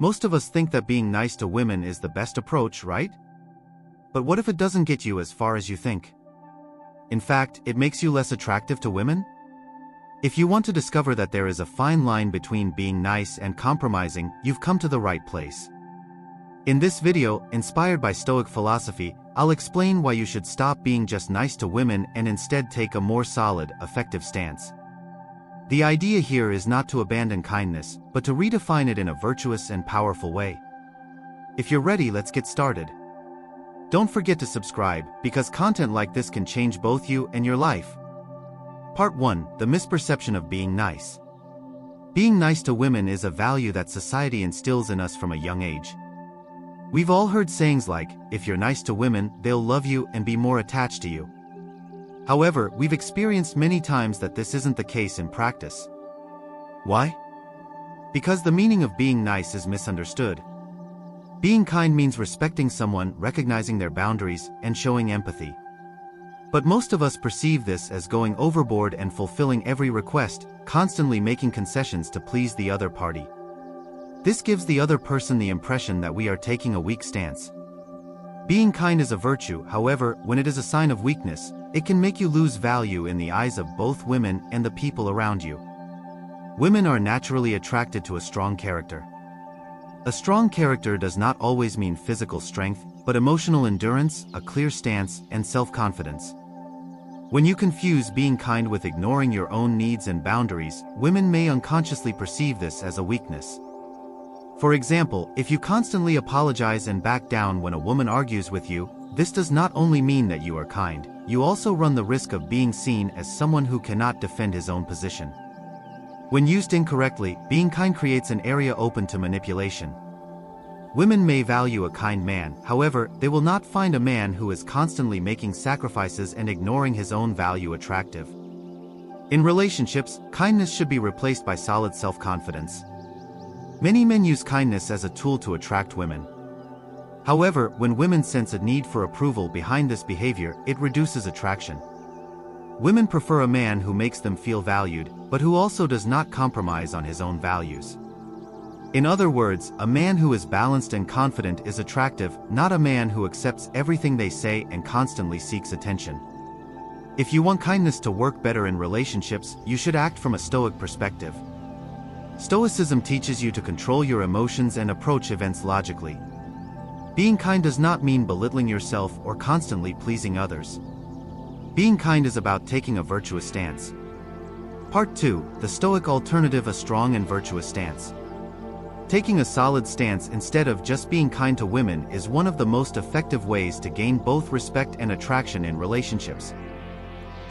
Most of us think that being nice to women is the best approach, right? But what if it doesn't get you as far as you think? In fact, it makes you less attractive to women? If you want to discover that there is a fine line between being nice and compromising, you've come to the right place. In this video, inspired by Stoic philosophy, I'll explain why you should stop being just nice to women and instead take a more solid, effective stance. The idea here is not to abandon kindness, but to redefine it in a virtuous and powerful way. If you're ready, let's get started. Don't forget to subscribe, because content like this can change both you and your life. Part 1: The misperception of being nice. Being nice to women is a value that society instills in us from a young age. We've all heard sayings like, if you're nice to women, they'll love you and be more attached to you. However, we've experienced many times that this isn't the case in practice. Why? Because the meaning of being nice is misunderstood. Being kind means respecting someone, recognizing their boundaries, and showing empathy. But most of us perceive this as going overboard and fulfilling every request, constantly making concessions to please the other party. This gives the other person the impression that we are taking a weak stance. Being kind is a virtue, however, when it is a sign of weakness, it can make you lose value in the eyes of both women and the people around you. Women are naturally attracted to a strong character. A strong character does not always mean physical strength, but emotional endurance, a clear stance, and self-confidence. When you confuse being kind with ignoring your own needs and boundaries, women may unconsciously perceive this as a weakness. For example, if you constantly apologize and back down when a woman argues with you, this does not only mean that you are kind, you also run the risk of being seen as someone who cannot defend his own position. When used incorrectly, being kind creates an area open to manipulation. Women may value a kind man, however, they will not find a man who is constantly making sacrifices and ignoring his own value attractive. In relationships, kindness should be replaced by solid self-confidence. Many men use kindness as a tool to attract women. However, when women sense a need for approval behind this behavior, it reduces attraction. Women prefer a man who makes them feel valued, but who also does not compromise on his own values. In other words, a man who is balanced and confident is attractive, not a man who accepts everything they say and constantly seeks attention. If you want kindness to work better in relationships, you should act from a Stoic perspective. Stoicism teaches you to control your emotions and approach events logically. Being kind does not mean belittling yourself or constantly pleasing others. Being kind is about taking a virtuous stance. Part 2: The Stoic alternative: a strong and virtuous stance. Taking a solid stance instead of just being kind to women is one of the most effective ways to gain both respect and attraction in relationships.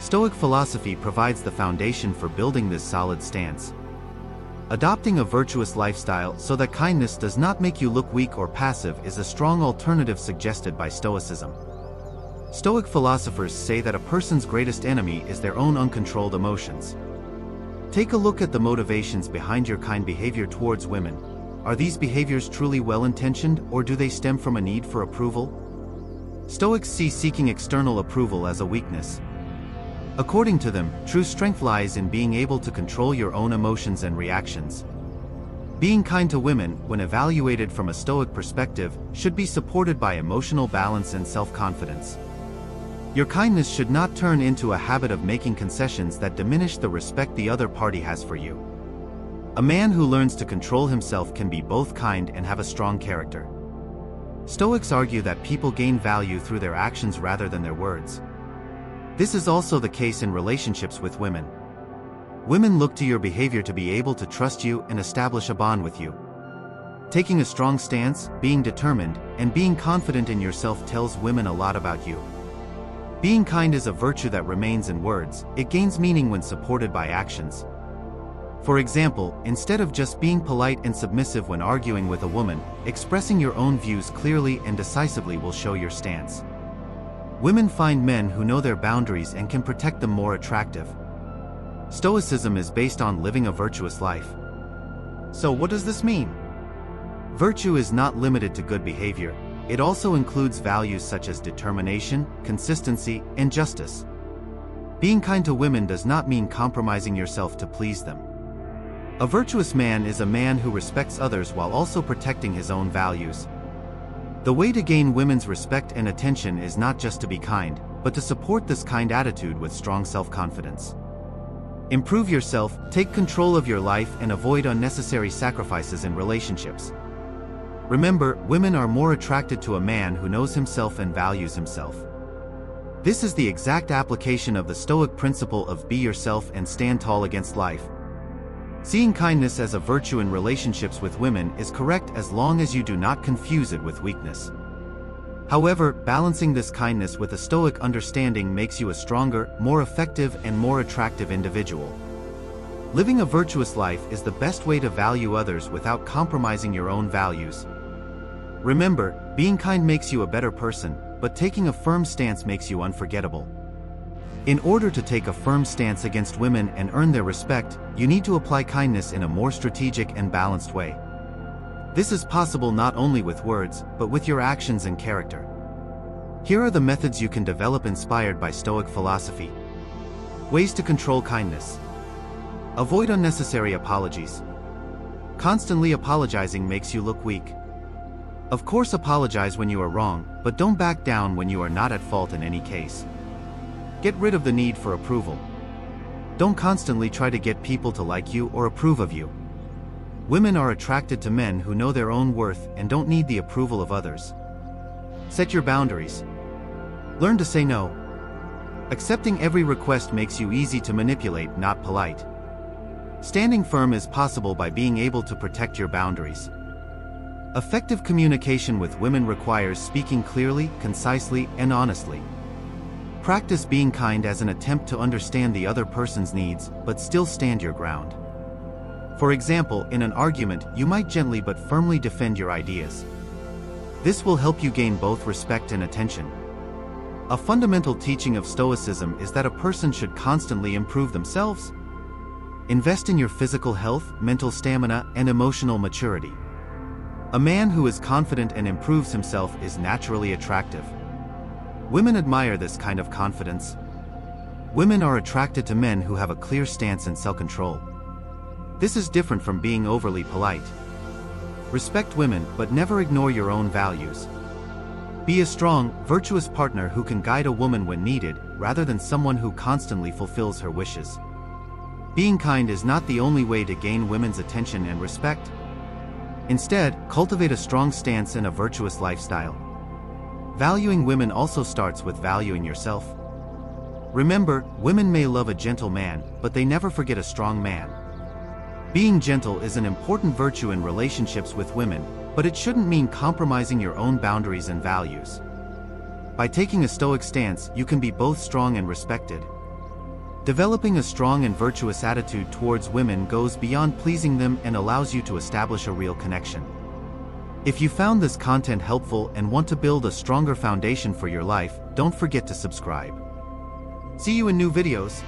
Stoic philosophy provides the foundation for building this solid stance. Adopting a virtuous lifestyle so that kindness does not make you look weak or passive is a strong alternative suggested by Stoicism. Stoic philosophers say that a person's greatest enemy is their own uncontrolled emotions. Take a look at the motivations behind your kind behavior towards women. Are these behaviors truly well-intentioned, or do they stem from a need for approval? Stoics see seeking external approval as a weakness. According to them, true strength lies in being able to control your own emotions and reactions. Being kind to women, when evaluated from a Stoic perspective, should be supported by emotional balance and self-confidence. Your kindness should not turn into a habit of making concessions that diminish the respect the other party has for you. A man who learns to control himself can be both kind and have a strong character. Stoics argue that people gain value through their actions rather than their words. This is also the case in relationships with women. Women look to your behavior to be able to trust you and establish a bond with you. Taking a strong stance, being determined, and being confident in yourself tells women a lot about you. Being kind is a virtue that remains in words, it gains meaning when supported by actions. For example, instead of just being polite and submissive when arguing with a woman, expressing your own views clearly and decisively will show your stance. Women find men who know their boundaries and can protect them more attractive. Stoicism is based on living a virtuous life. So what does this mean? Virtue is not limited to good behavior. It also includes values such as determination, consistency, and justice. Being kind to women does not mean compromising yourself to please them. A virtuous man is a man who respects others while also protecting his own values. The way to gain women's respect and attention is not just to be kind, but to support this kind attitude with strong self-confidence. Improve yourself, take control of your life, and avoid unnecessary sacrifices in relationships. Remember, women are more attracted to a man who knows himself and values himself. This is the exact application of the Stoic principle of be yourself and stand tall against life. Seeing kindness as a virtue in relationships with women is correct as long as you do not confuse it with weakness. However, balancing this kindness with a Stoic understanding makes you a stronger, more effective, and more attractive individual. Living a virtuous life is the best way to value others without compromising your own values. Remember, being kind makes you a better person, but taking a firm stance makes you unforgettable. In order to take a firm stance against women and earn their respect, you need to apply kindness in a more strategic and balanced way. This is possible not only with words, but with your actions and character. Here are the methods you can develop inspired by Stoic philosophy. Ways to control kindness. Avoid unnecessary apologies. Constantly apologizing makes you look weak. Of course, apologize when you are wrong, but don't back down when you are not at fault in any case. Get rid of the need for approval. Don't constantly try to get people to like you or approve of you. Women are attracted to men who know their own worth and don't need the approval of others. Set your boundaries. Learn to say no. Accepting every request makes you easy to manipulate, not polite. Standing firm is possible by being able to protect your boundaries. Effective communication with women requires speaking clearly, concisely, and honestly. Practice being kind as an attempt to understand the other person's needs, but still stand your ground. For example, in an argument, you might gently but firmly defend your ideas. This will help you gain both respect and attention. A fundamental teaching of Stoicism is that a person should constantly improve themselves. Invest in your physical health, mental stamina, and emotional maturity. A man who is confident and improves himself is naturally attractive. Women admire this kind of confidence. Women are attracted to men who have a clear stance and self-control. This is different from being overly polite. Respect women, but never ignore your own values. Be a strong, virtuous partner who can guide a woman when needed, rather than someone who constantly fulfills her wishes. Being kind is not the only way to gain women's attention and respect. Instead, cultivate a strong stance and a virtuous lifestyle. Valuing women also starts with valuing yourself. Remember, women may love a gentle man, but they never forget a strong man. Being gentle is an important virtue in relationships with women, but it shouldn't mean compromising your own boundaries and values. By taking a Stoic stance, you can be both strong and respected. Developing a strong and virtuous attitude towards women goes beyond pleasing them and allows you to establish a real connection. If you found this content helpful and want to build a stronger foundation for your life, don't forget to subscribe. See you in new videos.